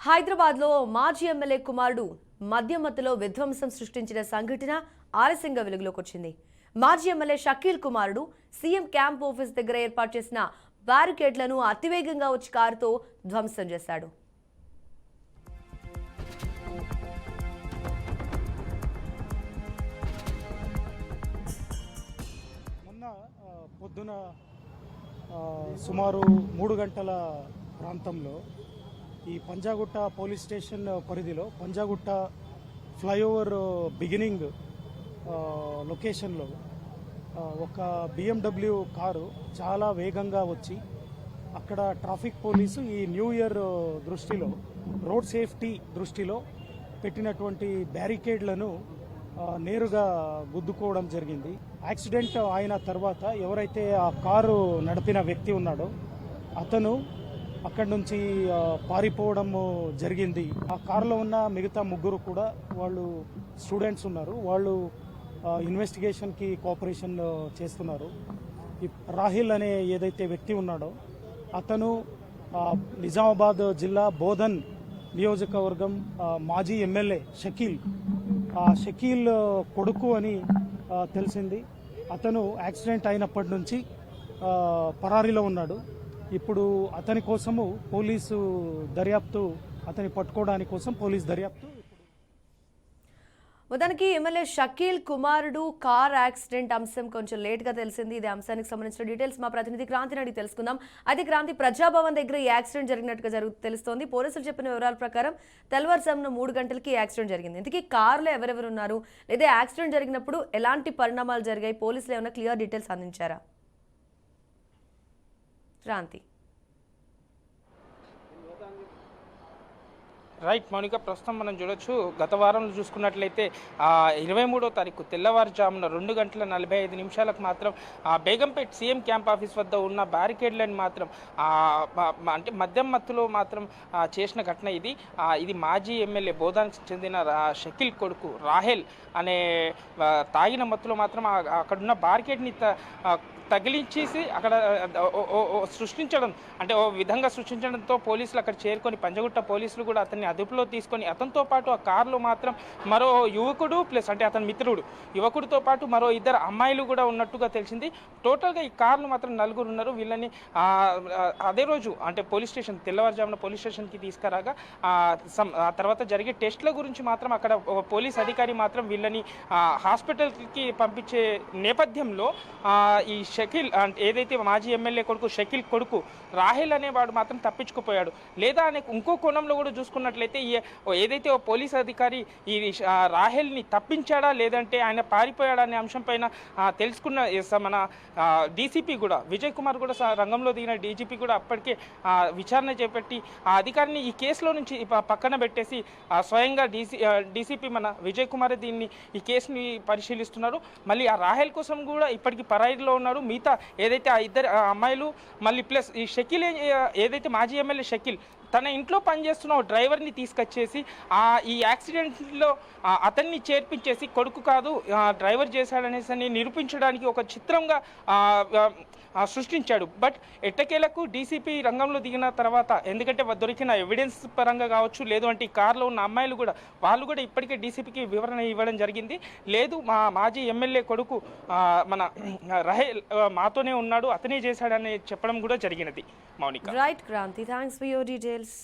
హైదరాబాద్లో మాజీ ఎమ్మెల్యే కుమారుడు మద్యమత్తులో విధ్వంసం సృష్టించిన సంఘటన ఆలస్యంగా వెలుగులోకి వచ్చింది. మాజీ ఎమ్మెల్యే షకీల్ కుమారుడు సీఎం క్యాంప్ ఆఫీస్ దగ్గర ఏర్పాటు చేసిన బ్యారికేడ్లను అతివేగంగా వచ్చి కారుతో ధ్వంసం చేశాడు. పొద్దున సుమారు 3 గంటల ప్రాంతంలో ఈ పంజాగుట్ట పోలీస్ స్టేషన్ పరిధిలో పంజాగుట్ట ఫ్లైఓవర్ బిగినింగ్ లొకేషన్లో ఒక BMW కారు చాలా వేగంగా వచ్చి అక్కడ ట్రాఫిక్ పోలీసు ఈ న్యూ ఇయర్ దృష్టిలో రోడ్ సేఫ్టీ దృష్టిలో పెట్టినటువంటి బ్యారికేడ్లను నేరుగా గుద్దుకోవడం జరిగింది. యాక్సిడెంట్ అయిన తర్వాత ఎవరైతే ఆ కారు నడిపిన వ్యక్తి ఉన్నాడో అతను అక్కడి నుంచి పారిపోవడం జరిగింది. ఆ కారులో ఉన్న మిగతా ముగ్గురు కూడా వాళ్ళు స్టూడెంట్స్ ఉన్నారు. వాళ్ళు ఇన్వెస్టిగేషన్కి కోఆపరేషన్ చేస్తున్నారు. ఈ రాహిల్ అనే ఏదైతే వ్యక్తి ఉన్నాడో అతను నిజామాబాద్ జిల్లా బోధన్ నియోజకవర్గం మాజీ ఎమ్మెల్యే షకీల్ కొడుకు అని తెలిసింది. అతను యాక్సిడెంట్ అయినప్పటి నుంచి పరారీలో ఉన్నాడు. ఇప్పుడు అతని కోసము పోలీసు దర్యాప్తు, అతని పట్టుకోవడానికి కోసం పోలీసు దర్యాప్తు. మొత్తానికి ఎమ్మెల్యే షకీల్ కుమారుడు కార్ యాక్సిడెంట్ అంశం కొంచెం లేట్గా తెలిసింది. ఇది అంశానికి సంబంధించిన డీటెయిల్స్ మా ప్రతినిధి క్రాంతిని అడిగి తెలుసుకుందాం. అయితే క్రాంతి, ప్రజాభవన్ దగ్గర ఈ యాక్సిడెంట్ జరిగినట్టుగా తెలుస్తోంది. పోలీసులు చెప్పిన వివరాల ప్రకారం తెల్లవారుజామున 3 గంటలకి ఈ యాక్సిడెంట్ జరిగింది. ఇంతకీ కారులో ఎవరెవరు ఉన్నారు, లేదా యాక్సిడెంట్ జరిగినప్పుడు ఎలాంటి పరిణామాలు జరిగాయి, పోలీసులు ఏమైనా క్లియర్ డీటెయిల్స్ అందించారా? క్రాంతి. రైట్ మౌనిక, ప్రస్తుతం మనం చూడొచ్చు గత వారంలో చూసుకున్నట్లయితే 23వ తారీఖు తెల్లవారుజామున 2 గంటల 45 నిమిషాలకు మాత్రం బేగంపేట్ సీఎం క్యాంప్ ఆఫీస్ వద్ద ఉన్న బ్యారికేడ్లను మాత్రం అంటే మద్యం మత్తులో మాత్రం చేసిన ఘటన ఇది. ఇది మాజీ ఎమ్మెల్యే బోధానికి చెందిన షకీల్ కొడుకు రాహెల్ అనే తాగిన మత్తులో మాత్రం అక్కడున్న బ్యారికేడ్ని తగిలించేసి అక్కడ సృష్టించడం, అంటే ఓ విధంగా సృష్టించడంతో పోలీసులు అక్కడ చేరుకొని పంజగుట్ట పోలీసులు కూడా అతన్ని అదుపులో తీసుకొని అతనితో పాటు ఆ కారులో మాత్రం మరో యువకుడు ప్లస్ అంటే అతని మిత్రుడు యువకుడితో పాటు మరో 2 అమ్మాయిలు కూడా ఉన్నట్టుగా తెలిసింది. టోటల్గా ఈ కారులో మాత్రం 4 ఉన్నారు. వీళ్ళని అదే రోజు అంటే తెల్లవారుజామున పోలీస్ స్టేషన్కి తీసుకురాగా ఆ తర్వాత జరిగే టెస్ట్ల గురించి మాత్రం అక్కడ పోలీస్ అధికారి మాత్రం వీళ్ళని హాస్పిటల్కి పంపించే నేపథ్యంలో ఈ షకీల్ ఏదైతే మాజీ ఎమ్మెల్యే కొడుకు షకీల్ కొడుకు రాహెల్ అనేవాడు మాత్రం తప్పించుకుపోయాడు. లేదా అనే ఇంకో కోణంలో కూడా చూసుకున్నట్లయితే ఏదైతే ఓ పోలీస్ అధికారి ఈ రాహెల్ని తప్పించాడా లేదంటే ఆయన పారిపోయాడా అనే అంశం పైన తెలుసుకున్న మన డీసీపీ కూడా విజయ్ కుమార్ కూడా రంగంలో దిగిన డీజీపీ కూడా అప్పటికే విచారణ చేపట్టి ఆ అధికారిని ఈ కేసులో నుంచి పక్కన పెట్టేసి స్వయంగా డీసీపీ మన విజయ్ కుమార్ ఈ కేసుని పరిశీలిస్తున్నారు. మళ్ళీ ఆ రాహెల్ కోసం కూడా ఇప్పటికీ పరాయిలో ఉన్నారు. మిగతా ఏదైతే ఆ 2 అమ్మాయిలు మళ్ళీ ప్లస్ ఈ షకీల్ ఏదైతే మాజీ ఎమ్మెల్యే షకీల్ తన ఇంట్లో పనిచేస్తున్న డ్రైవర్ని తీసుకొచ్చేసి ఈ యాక్సిడెంట్లో అతన్ని చేర్పించేసి కొడుకు కాదు డ్రైవర్ చేశాడనేసి నిరూపించడానికి ఒక చిత్రంగా సృష్టించాడు. బట్ ఎట్టకేలకు డీసీపీ రంగంలో దిగిన తర్వాత, ఎందుకంటే దొరికిన ఎవిడెన్స్ పరంగా కావచ్చు, లేదు అంటే ఈ కారులో ఉన్న అమ్మాయిలు కూడా వాళ్ళు కూడా ఇప్పటికే డీసీపీకి వివరణ ఇవ్వడం జరిగింది. లేదు మా మాజీ ఎమ్మెల్యే కొడుకు మన రాహెల్ మాతోనే ఉన్నాడు, అతనే చేశాడని చెప్పడం కూడా జరిగినది. Mounika. Right Kranti, thanks for your details.